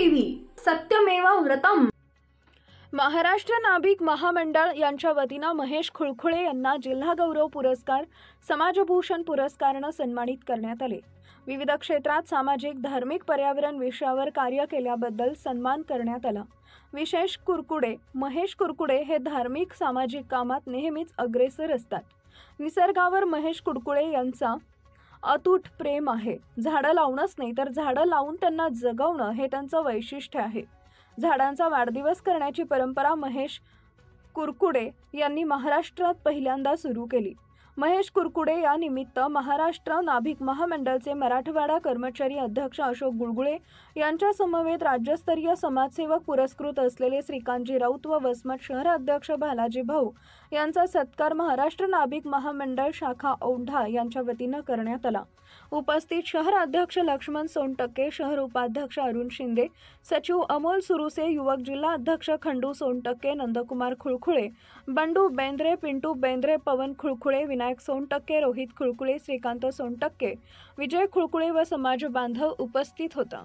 TV सत्यमेव व्रतम। महाराष्ट्र नाभिक महामंडळ यांच्या वतीने महेश खुळखुळे यांना जिल्हा गौरव पुरस्कार, समाजभूषण पुरस्काराने सन्मानित करण्यात आले। विविध क्षेत्रात सामाजिक, धार्मिक, पर्यावरण विषयावर कार्य केल्याबद्दल सन्मान करण्यात आला। महेश कुरकुडे हे धार्मिक, सामाजिक कामात नेहमीच अग्रेसर असतात। निसर्गावर महेश कुरकुडे यांचा अतूट प्रेम आहे। झाडं लावणंच नाही तर झाडं लावून त्यांना जगवणं हे त्यांचं वैशिष्ट्य आहे। झाडांचा वाढदिवस करण्याची परंपरा महेश कुरकुडे यांनी महाराष्ट्रात पहिल्यांदा सुरू केली। महेश कुरकुडे या निमित्त महाराष्ट्र नाभिक महामंडळचे मराठवाडा कर्मचारी अध्यक्ष अशोक गुळगुळे यांच्या समवेत राज्यस्तरीय समाजसेवक पुरस्कृत असलेले श्रीकांतजी राऊत व वसमत शहर अध्यक्ष भालाजी भाऊ यांचा सत्कार महाराष्ट्र नाभिक महामंडळ शाखा औंढा यांच्या वतीने करण्यात आला। उपस्थित शहर अध्यक्ष लक्ष्मण सोनटक्के, शहर उपाध्यक्ष अरुण शिंदे, सचिव अमोल सुरुसे, युवक जिल्हा अध्यक्ष खंडू सोनटक्के, नंदकुमार खुळखुळे, बंडू बेंद्रे, पिंटू बेंद्रे, पवन खुळखुळे, विनायक सोनटक्के, रोहित खुळखुळे, श्रीकांत सोनटक्के, विजय खुळखुळे व समाज बांधव उपस्थित होता।